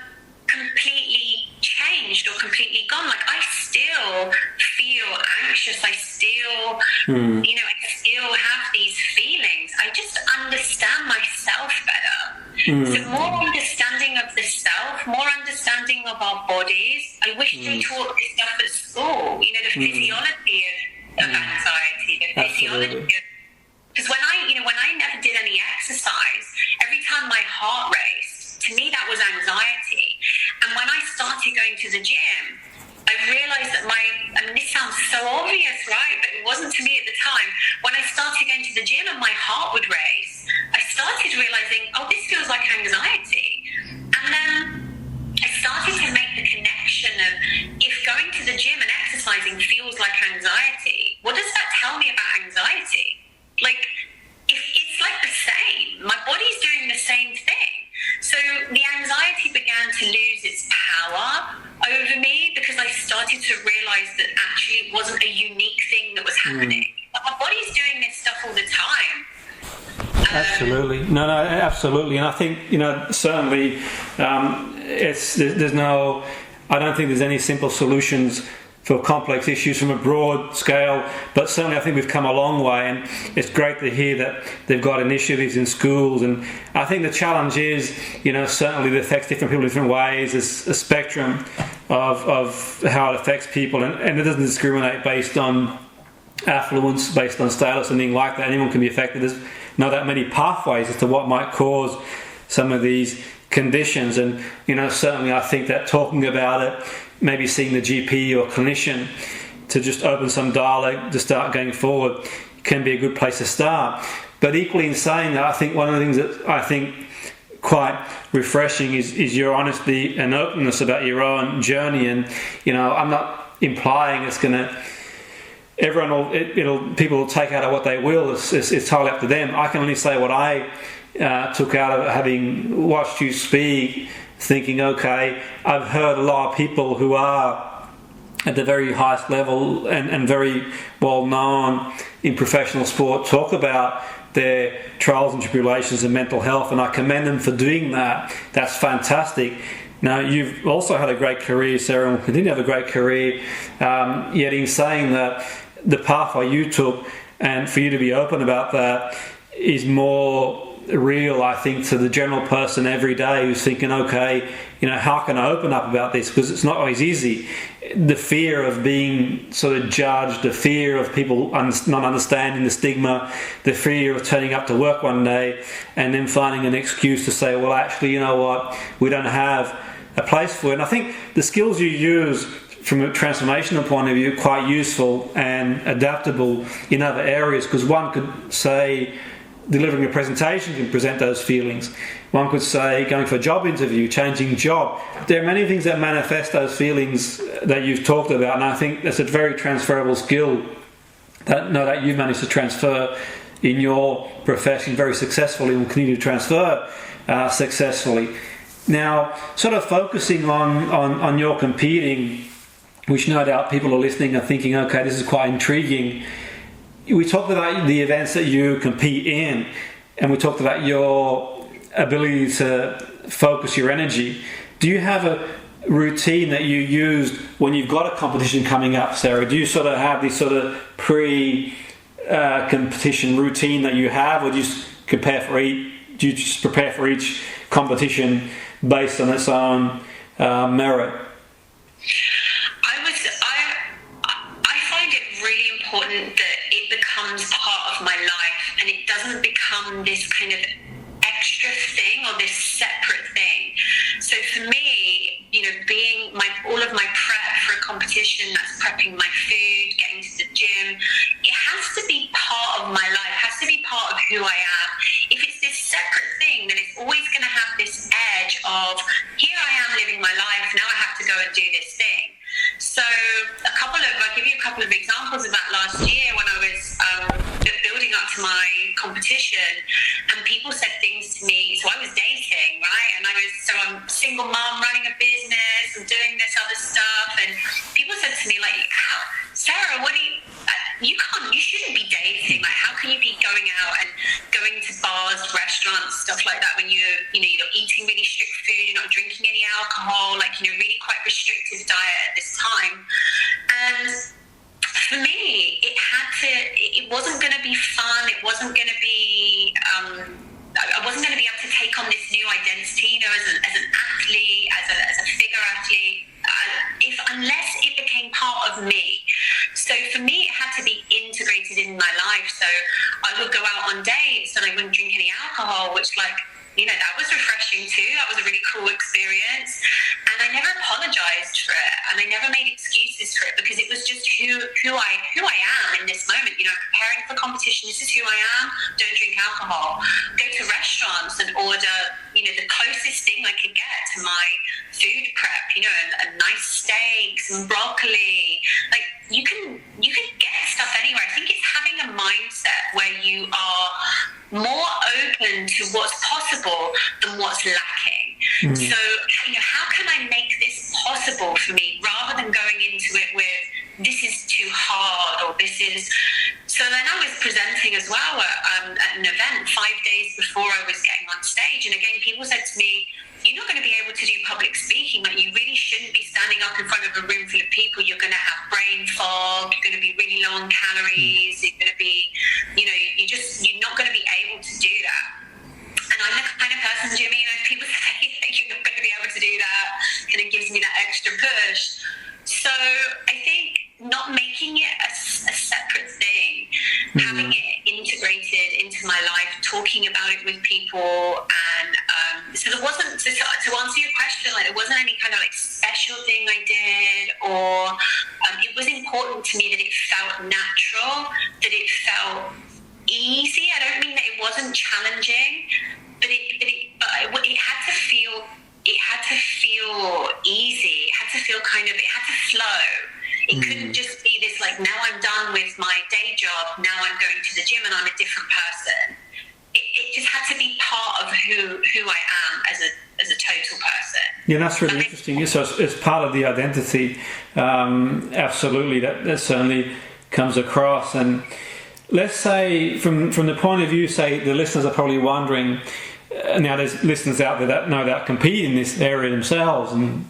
completely changed or completely gone. Like I still feel anxious. I still, I still have these feelings. I just understand myself better. So more understanding of the self, more understanding of our bodies. I wish they taught this stuff at school. The physiology of anxiety, the physiology of. Because when I never did any exercise, every time my heart raced, to me that was anxiety. And when I started going to the gym, I realized that this sounds so obvious, right? But it wasn't to me at the time. When I started going to the gym and my heart would race, I started realizing, this feels like anxiety. And then I started to make the connection of, if going to the gym and exercising feels like anxiety, what does that tell me about anxiety? Like, it's like the same. My body's doing the same thing. So the anxiety began to lose its power over me because I started to realize that actually it wasn't a unique thing that was happening. But my body's doing this stuff all the time. Absolutely. No, absolutely. And I think, certainly I don't think there's any simple solutions for complex issues from a broad scale, but certainly I think we've come a long way, and it's great to hear that they've got initiatives in schools. And I think the challenge is, certainly it affects different people in different ways. There's a spectrum of how it affects people, and it doesn't discriminate based on affluence, based on status, anything like that. Anyone can be affected. There's not that many pathways as to what might cause some of these conditions, and certainly I think that talking about it, maybe seeing the GP or clinician to just open some dialogue to start going forward can be a good place to start. But equally in saying that, I think one of the things that I think quite refreshing is your honesty and openness about your own journey. And I'm not implying it's going to people will take out of what they will. It's entirely up to them. I can only say what I took out of having watched you speak, thinking, okay, I've heard a lot of people who are at the very highest level and very well known in professional sport talk about their trials and tribulations and mental health, and I commend them for doing that. That's fantastic. Now, you've also had a great career, Sarah, and continue to have a great career, yet in saying that the pathway you took, and for you to be open about that, is more real, I think, to the general person every day who's thinking, okay, how can I open up about this? Because it's not always easy. The fear of being sort of judged, the fear of people not understanding the stigma, the fear of turning up to work one day and then finding an excuse to say, well, actually, you know what, we don't have a place for it. And I think the skills you use from a transformational point of view, quite useful and adaptable in other areas, because one could say delivering a presentation can present those feelings. One could say going for a job interview, changing job. There are many things that manifest those feelings that you've talked about, and I think that's a very transferable skill that you've managed to transfer in your profession very successfully and will continue to transfer successfully. Now, sort of focusing on your competing, which no doubt people are listening are thinking, okay, this is quite intriguing. We talked about the events that you compete in, and we talked about your ability to focus your energy. Do you have a routine that you use when you've got a competition coming up, Sarah? Do you sort of have this sort of pre-competition routine that you have, or do you just prepare for each competition based on its own merit? I find it really important that it becomes part of my life, and it doesn't become this kind of extra thing or this separate thing. So for me, being all of my prep for a competition, that's prepping my food, getting to the gym, it has to be part of my life, has to be part of who I am. If it's this separate thing, then it's always going to have this edge of, here I am living my life, now I have to go and do this thing. So I'll give you a couple of examples of that last year when I was building up to my competition, and people said things to me. So I was dating, right? And I'm a single mom running a business and doing this other stuff, and people said to me, like, Sarah, you shouldn't be dating. Like, how can you be going out and going to bars, restaurants, stuff like that when you're eating really strict food, you're not drinking any alcohol, really quite restrictive diet at this time. And for me, it wasn't going to be fun. It wasn't going to be, I wasn't going to be able to take on this new identity, as an athlete, as a figure athlete, unless it became part of me. So for me, it had to be integrated in my life. So I would go out on dates and I wouldn't drink any alcohol, which that was refreshing too. That was a really cool experience. And I never apologized for it, and I never made excuses for it, because it was just who I am in this moment. Preparing for competition, this is who I am. Don't drink alcohol. Go to restaurants and order, the closest thing I could get to my food prep, a nice steak, some broccoli. Like, you can get stuff anywhere. I think it's having a mindset where you are more open to what's possible than what's lacking. Mm-hmm. So, how can I make this possible for me, rather than going into it with, this is too hard, or this is... So then I was presenting as well at an event 5 days before I was getting on stage, and again, people said to me, you're not going to be able to do public speaking. Like, you really shouldn't be standing up in front of a room full of people. You're going to have brain fog. You're going to be really low on calories. You're going to be, you're not going to be able to do that. And I'm the kind of person, Jimmy, people say that you're not going to be able to do that, and it gives me that extra push. So I think not making it a separate thing, having it integrated into my life, talking about it with people, and so there wasn't, to answer your question, there wasn't any kind of special thing I did, or it was important to me that it felt natural, that it felt easy. I don't mean that it wasn't challenging, but it had to feel. It had to feel easy. It had to feel it had to flow. It couldn't just be this, now I'm done with my day job, now I'm going to the gym and I'm a different person. It just had to be part of who I am as a total person. Yeah, that's really interesting. So it's part of the identity. Absolutely, that certainly comes across. And let's say, from the point of view, say the listeners are probably wondering, now there's listeners out there that no doubt compete in this area themselves, and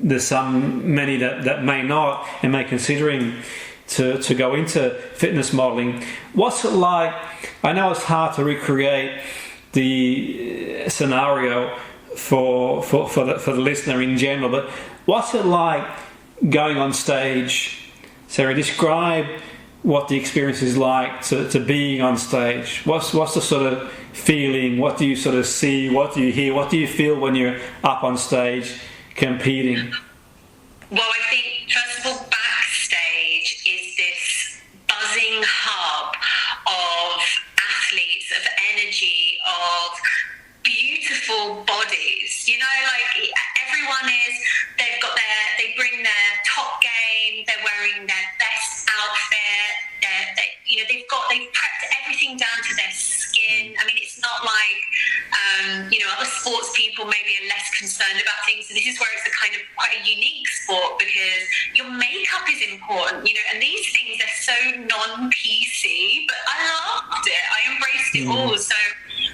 there's many that may not and may considering to go into fitness modeling. What's it like? I know it's hard to recreate the scenario for the listener in general, but what's it like going on stage? Sarah, describe what the experience is like to being on stage. What's the sort of feeling? What do you sort of see? What do you hear? What do you feel when you're up on stage competing? Well, I think First of all, backstage is this buzzing hub of athletes, of energy, of beautiful bodies. You know, like everyone they bring their top game, they're wearing their best outfit, they've prepped everything down to their skin. I mean, it's not like, other sports people maybe are less concerned about things. So this is where it's a kind of quite a unique sport because your makeup is important, and these things are so non-PC, but I loved it. I embraced it all. So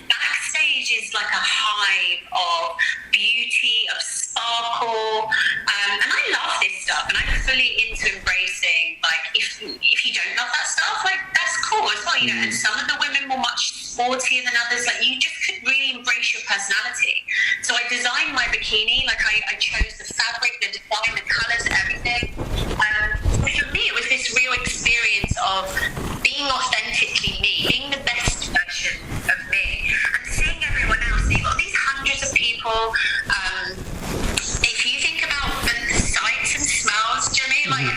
backstage is like a hive of beauty, of sparkle, and I love this stuff, and I'm fully into embracing, like, if you don't love that stuff, like, that's cool as well, and some of the women were much sportier than others, like, you just could really embrace your personality. So I designed my bikini, like, I chose the fabric, the design, the colours, everything. For me, it was this real experience of being authentically me, being the best version of me, and seeing everyone else. So you've got these hundreds of people. If you think about the sights and smells, Jimmy, like,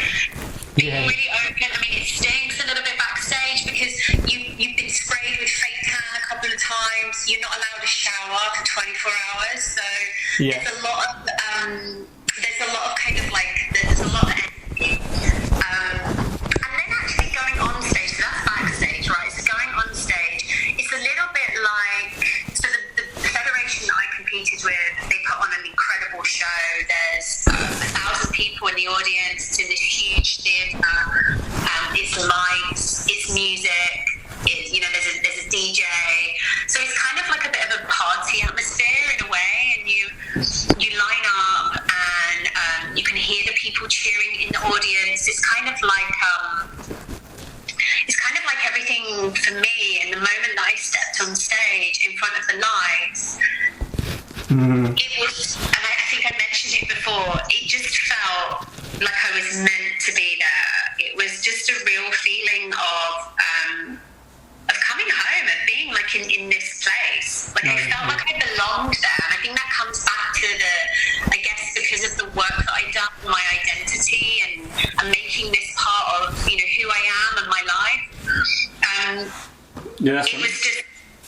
being really open. I mean, it stinks a little bit backstage because you've been sprayed with fake tan a couple of times. You're not allowed to shower for 24 hours. So there's a lot of kind of like, there's a lot of energy. And then actually going on stage, so that's backstage, right? So going on stage, it's a little bit like, so the federation that I competed with, they put on an incredible show. There's 1,000 people in the audience. It's in this huge theatre. It's lights, it's music, there's a DJ. So it's kind of like a bit of a party atmosphere in a way, and you line up and you can hear the people cheering in the audience. It's kind of like everything for me. And the moment that I stepped on stage in front of the lights, it was, and I think I mentioned it before, it just felt like I was meant to be there. It was just a real feeling of coming home and being like in this place. Like I felt like I belonged there, and I think that comes back to because of the work that I've done, my identity, and making this part of who I am and my life. It was just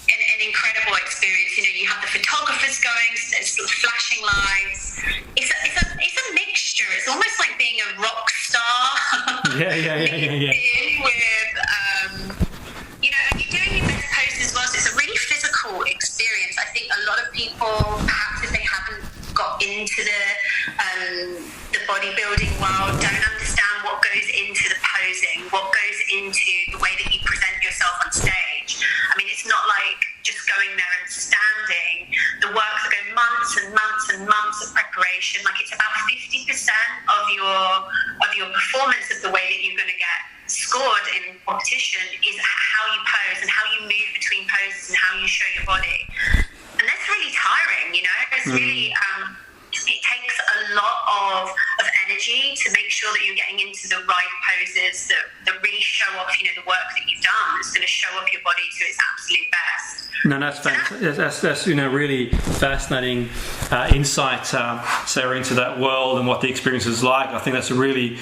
an incredible experience. You have the photographers going, it's flashing lights. It's a mixture. It's almost like being a rock star. Yeah. With and you're doing your best poses as well. So it's a really physical experience. I think a lot of people, perhaps if they haven't got into the bodybuilding world, don't understand what goes into the posing, what goes into the way that you present yourself on stage. I mean, it's not like just going there and standing. The work that go months and months and months of preparation. Like, it's about 50% of your performance, of the way that you're going to get scored in competition, is how you pose and how you move between poses and how you show your body. And that's really tiring, It's really it takes a lot of energy to make sure that you're getting into the right poses that really show off, the work that you've done. It's going to show off your body to its absolute best. No, that's fantastic. That's really fascinating insight, Sarah, into that world and what the experience is like. I think that's a really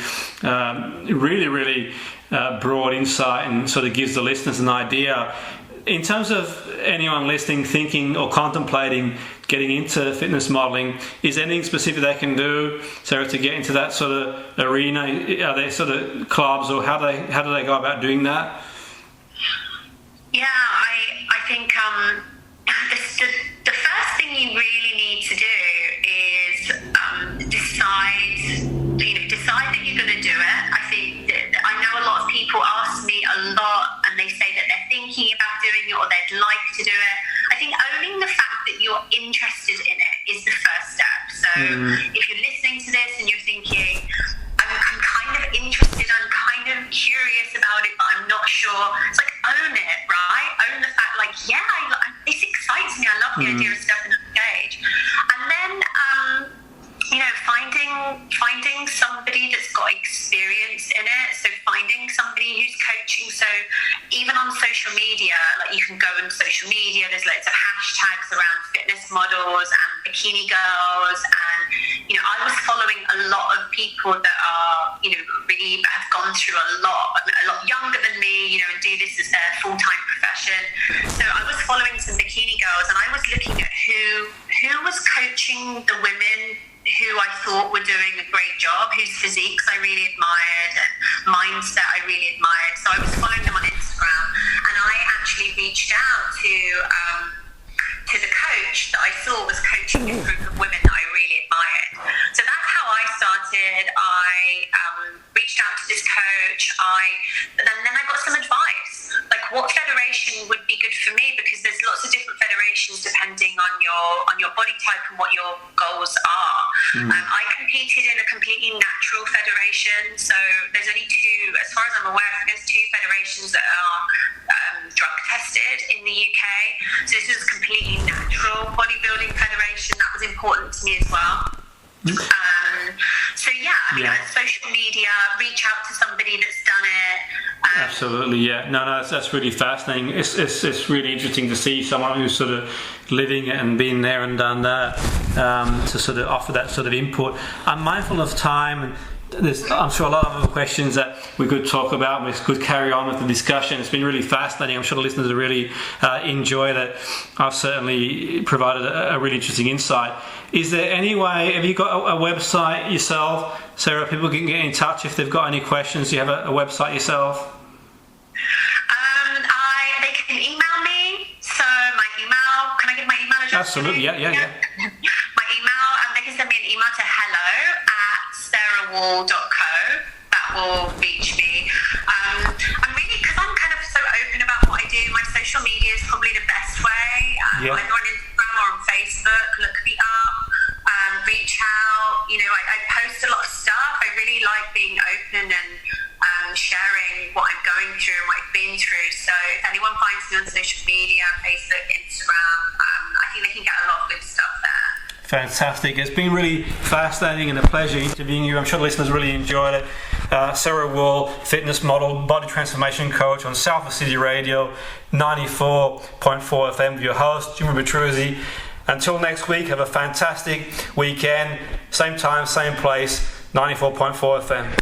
broad insight, and sort of gives the listeners an idea. In terms of anyone listening, thinking or contemplating getting into fitness modelling, is there anything specific they can do, Sarah, to get into that sort of arena? Are there sort of clubs, or how do they go about doing that? Yeah, I think the first thing you really need to do is decide that you're going to do it. I know a lot of people ask me a lot, and they say that they're thinking about doing it or they'd like to do it. I think owning the fact that you're interested in it is the first step. So if you're listening to this and you're thinking, I'm kind of interested, I'm kind of curious about it, but I'm not sure, it's like, own it, right? Own the fact, like, this excites me. I love the idea of stepping on stage. And then finding somebody that's got experience in it. So finding somebody who's coaching. So even on social media, like, you can go on social media. There's loads of hashtags around fitness models and bikini girls, and I was following a lot of people that are really have gone through a lot younger than me, and do this as their full-time profession. So I was following some bikini girls, and I was looking at who was coaching the women who I thought were doing a great job, whose physiques I really admired and mindset I really admired. So I was following them on Instagram, and I actually reached out to the coach that I thought was coaching a group of women that I really admired. So that's how I started. I reached out to this coach. Then I got some advice, like what federation would be good for me, because there's lots of different federations depending on your body type and what your goals are. I competed in a completely natural federation, so there's only two, as far as I'm aware, there's two federations that are drug tested in the UK. So this is a completely natural bodybuilding federation. That was important to me as well. Social media, reach out to somebody that's done it. Absolutely, yeah. No, that's really fascinating. It's really interesting to see someone who's sort of living it and been there and done that, to sort of offer that sort of input. I'm mindful of time, and there's, I'm sure, a lot of other questions that we could talk about, and we could carry on with the discussion. It's been really fascinating. I'm sure the listeners have really enjoyed it. I've certainly provided a really interesting insight. Is there any way, have you got a website yourself, Sarah? People can get in touch if they've got any questions. Do you have a website yourself? They can email me. So my email, can I give my email address? Absolutely, yeah. My email, they can send me an email to hello@sarahwall.co. That will reach me. I'm really, because I'm kind of so open about what I do, my social media is probably the best way. Either on Instagram or on Facebook, look me up, reach out. I post a lot of stuff. I really like being open and sharing what I'm going through and what I've been through. So if anyone finds me on social media, Facebook, Instagram, I think they can get a lot of good stuff there. Fantastic. It's been really fascinating and a pleasure interviewing you. I'm sure the listeners really enjoyed it. Sarah Wall, fitness model, body transformation coach on Salford City Radio, 94.4 FM with your host, Jimmy Petruzzi. Until next week, have a fantastic weekend. Same time, same place, 94.4 FM.